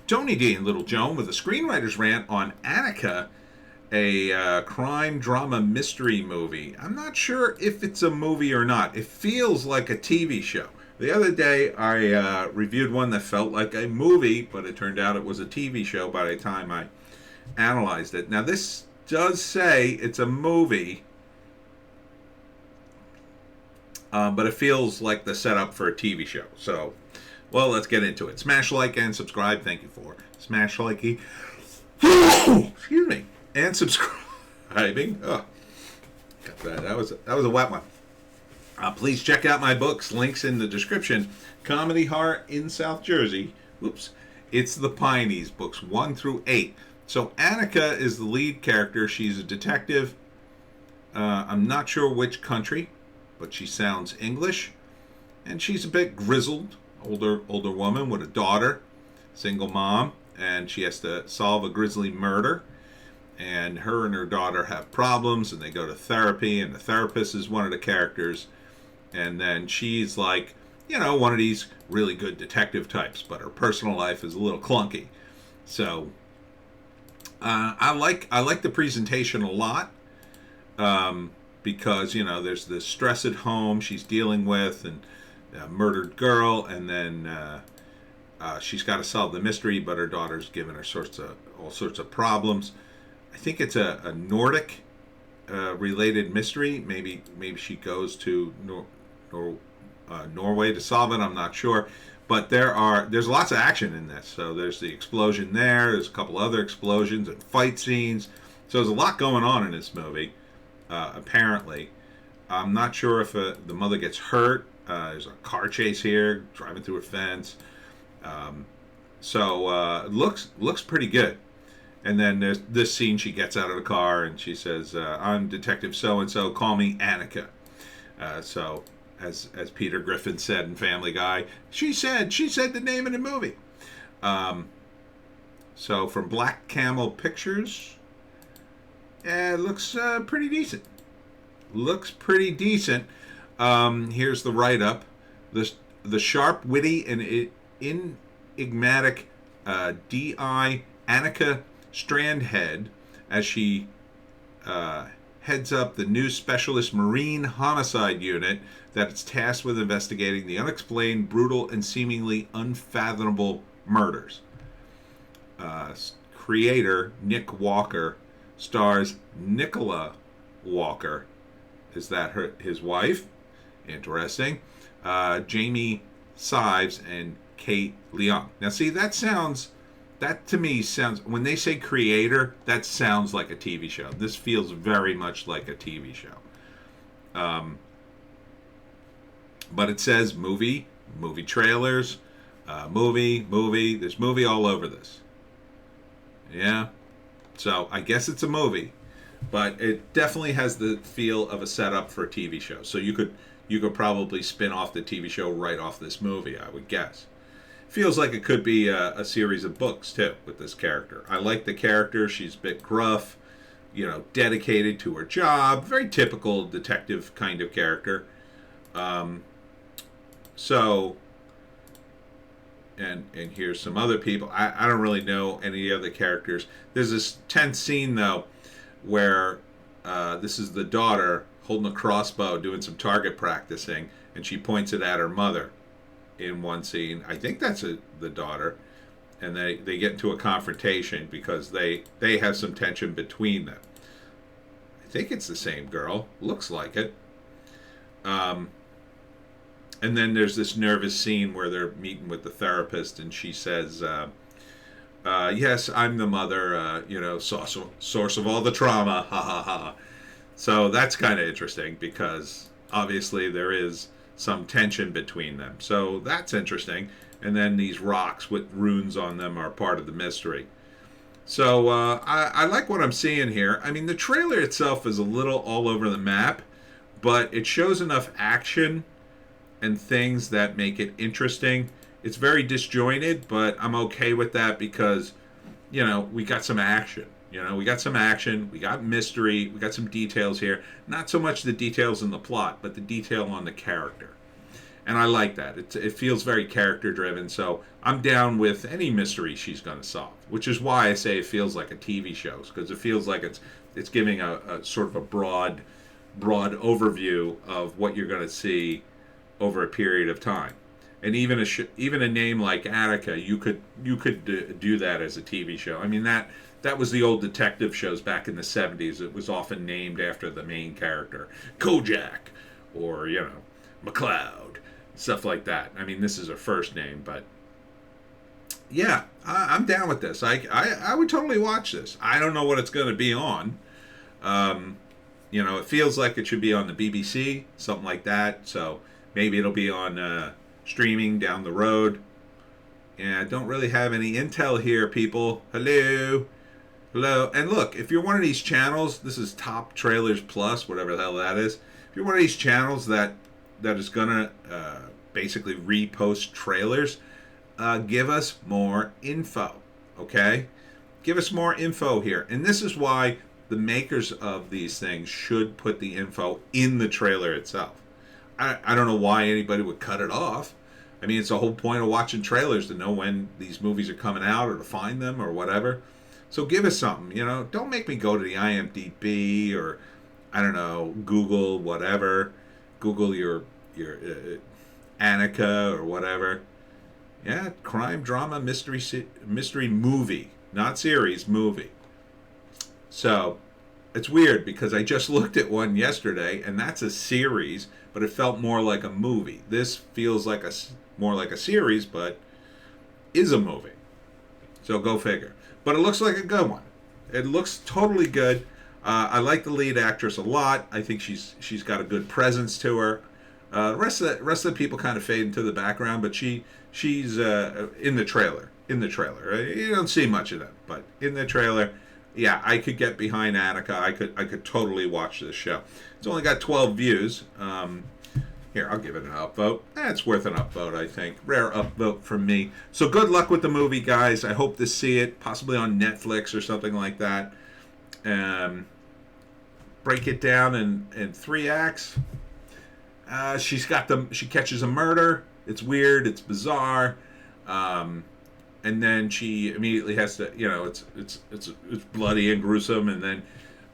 Tony D and Little Joan with a screenwriter's rant on Annika, a crime drama mystery movie. I'm not sure if it's a movie or not. It feels like a TV show. The other day, I reviewed one that felt like a movie, but it turned out it was a TV show by the time I analyzed it. Now, this does say it's a movie, but it feels like the setup for a TV show. So, well, let's get into it. Smash like and subscribe. Thank you for smash likey. Excuse me. And subscribing. Oh, got that. That was a wet one. Please check out my books. Links in the description. Comedy Horror in South Jersey. Oops. It's the Pineys, books 1 through 8. So Annika is the lead character. She's a detective. I'm not sure which country, but she sounds English. And she's a bit grizzled. Older woman with a daughter, single mom, and she has to solve a grisly murder. And her and her daughter have problems, and they go to therapy, and the therapist is one of the characters. And then she's like, one of these really good detective types, but her personal life is a little clunky. So I like the presentation a lot, because there's this stress at home she's dealing with, and a murdered girl, and then she's got to solve the mystery, but her daughter's giving her all sorts of problems. I think it's a Nordic related mystery. Maybe she goes to Norway to solve it. I'm not sure, but there's lots of action in this. So there's the explosion there. There's a couple other explosions and fight scenes. So there's a lot going on in this movie. Apparently, I'm not sure if the mother gets hurt. There's a car chase here, driving through a fence. So it looks pretty good. And then there's this scene, she gets out of the car and she says, I'm Detective So-and-so, call me Annika. So as Peter Griffin said in Family Guy, she said the name of the movie. So from Black Camel Pictures, it looks pretty decent. Here's the write-up. The sharp, witty, and enigmatic D.I. Annika Strandhead, as she heads up the new specialist marine homicide unit that is tasked with investigating the unexplained, brutal, and seemingly unfathomable murders. Creator Nick Walker stars Nicola Walker. Is that his wife? Interesting. Jamie Sives and Kate Leung. Now, see, that to me sounds, when they say creator, that sounds like a TV show. This feels very much like a TV show. But it says movie trailers, movie. There's movie all over this. Yeah. So I guess it's a movie, but it definitely has the feel of a setup for a TV show. So you could probably spin off the TV show right off this movie, I would guess. Feels like it could be a series of books too with this character. I like the character. She's a bit gruff, dedicated to her job. Very typical detective kind of character. So, and here's some other people. I don't really know any other characters. There's this tense scene though, where this is the daughter holding a crossbow, doing some target practicing, and she points it at her mother. In one scene, I think that's the daughter, and they get into a confrontation because they have some tension between them. I think it's the same girl. Looks like it. And then there's this nervous scene where they're meeting with the therapist, and she says, yes, I'm the mother, source of all the trauma, ha ha ha. So that's kind of interesting because obviously there is some tension between them. So that's interesting. And then these rocks with runes on them are part of the mystery. So I like what I'm seeing here. I mean, the trailer itself is a little all over the map, but it shows enough action and things that make it interesting. It's very disjointed, but I'm okay with that because, we got some action. We got mystery, we got some details here. Not so much the details in the plot, but the detail on the character. and I like that. It feels very character driven. So I'm down with any mystery she's going to solve, which is why I say it feels like a TV show, because it feels like it's giving a sort of a broad overview of what you're going to see over a period of time. And even a name like Annika, you could do that as a TV show. I mean, that was the old detective shows back in the 70s. It was often named after the main character, Kojak, or McLeod, stuff like that. I mean, this is her first name, but yeah, I'm down with this. I would totally watch this. I don't know what it's going to be on. It feels like it should be on the BBC, something like that. So maybe it'll be on streaming down the road. And I don't really have any intel here, people. Hello. And look, if you're one of these channels, this is Top Trailers Plus, whatever the hell that is. If you're one of these channels that is gonna basically repost trailers, give us more info, okay? Give us more info here. And this is why the makers of these things should put the info in the trailer itself. I don't know why anybody would cut it off. I mean, it's the whole point of watching trailers, to know when these movies are coming out or to find them or whatever. So give us something, Don't make me go to the IMDb or, I don't know, Google whatever. Google your Annika or whatever. Yeah, crime, drama, mystery movie. Not series, movie. So, it's weird because I just looked at one yesterday, and that's a series, but it felt more like a movie. This feels like more like a series, but is a movie. So go figure. But it looks like a good one. It looks totally good. I like the lead actress a lot. I think she's got a good presence to her. The rest of the people kind of fade into the background, but she's in the trailer. In the trailer, you don't see much of them, but in the trailer. Yeah, I could get behind Annika. I could totally watch this show. It's only got 12 views. Here, I'll give it an upvote. It's worth an upvote, I think. Rare upvote from me. So good luck with the movie, guys. I hope to see it, possibly on Netflix or something like that. Break it down in 3 acts. She catches a murder. It's weird. It's bizarre. And then she immediately has to, it's bloody and gruesome, and then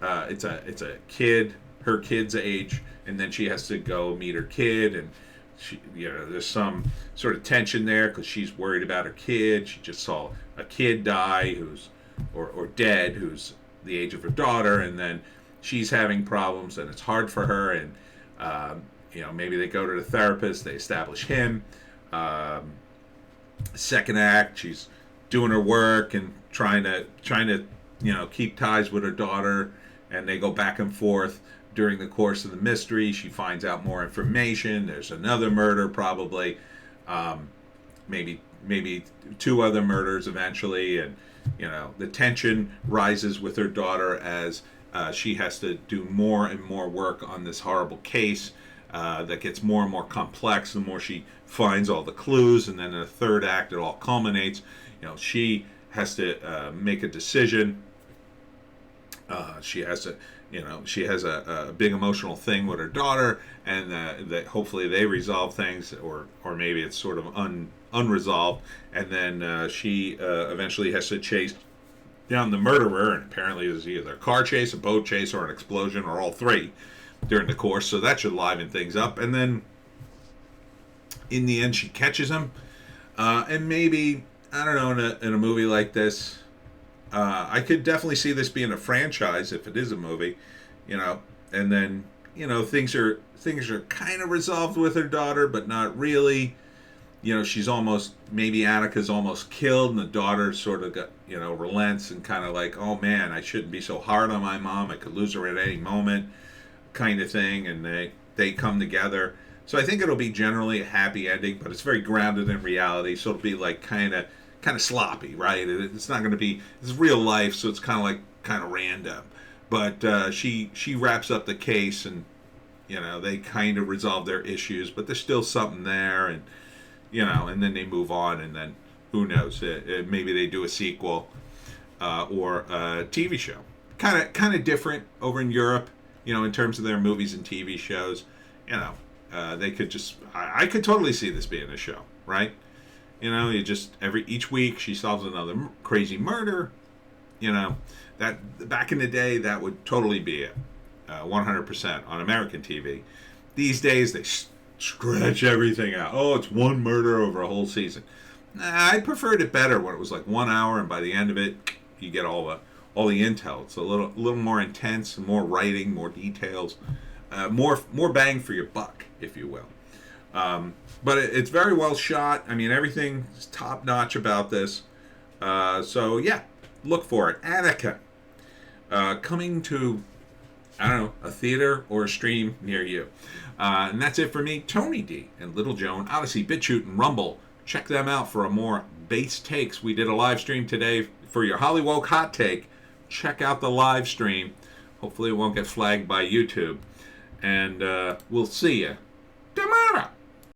it's a kid, her kid's age, and then she has to go meet her kid, and she, there's some sort of tension there because she's worried about her kid. She just saw a kid die or dead, who's the age of her daughter, and then she's having problems, and it's hard for her, and maybe they go to the therapist, they establish him. Second act, she's doing her work and trying to keep ties with her daughter, and they go back and forth during the course of the mystery. She finds out more information. There's another murder, probably, maybe 2 other murders eventually, and the tension rises with her daughter as she has to do more and more work on this horrible case that gets more and more complex the more she finds all the clues. And then in the third act, it all culminates. She has to make a decision. She has a big emotional thing with her daughter, and that hopefully they resolve things, or maybe it's sort of unresolved. And then she eventually has to chase down the murderer, and apparently it's either a car chase, a boat chase, or an explosion, or all 3 during the course. So that should liven things up. And then in the end, she catches him, and maybe, I don't know, in a movie like this, I could definitely see this being a franchise if it is a movie, and then things are kind of resolved with her daughter, but not really. She's maybe Annika's almost killed, and the daughter sort of relents and kind of like, oh man, I shouldn't be so hard on my mom, I could lose her at any moment, kind of thing. And they come together. So I think it'll be generally a happy ending, but it's very grounded in reality, so it'll be like kind of sloppy, right? It's not going to be, it's real life, so it's kind of random. But she wraps up the case, and they kind of resolve their issues, but there's still something there, and and then they move on, and then who knows? Maybe they do a sequel or a TV show. Kind of different over in Europe, in terms of their movies and TV shows. They could just, I could totally see this being a show, right? You know, you just each week she solves another crazy murder. You know, that back in the day that would totally be it, 100% on American TV. These days they stretch everything out. Oh, it's one murder over a whole season. Nah, I preferred it better when it was like 1 hour, and by the end of it, you get all the intel. It's a little more intense, more writing, more details, more bang for your buck, if you will. But it's very well shot. I mean, everything is top notch about this. So yeah, look for it. Annika, coming to, I don't know, a theater or a stream near you. And that's it for me, Tony D and Little Joan, Odysee, Bitchute, and Rumble. Check them out for a more base takes. We did a live stream today for your Hollywoke hot take. Check out the live stream. Hopefully it won't get flagged by YouTube. And we'll see you tomorrow.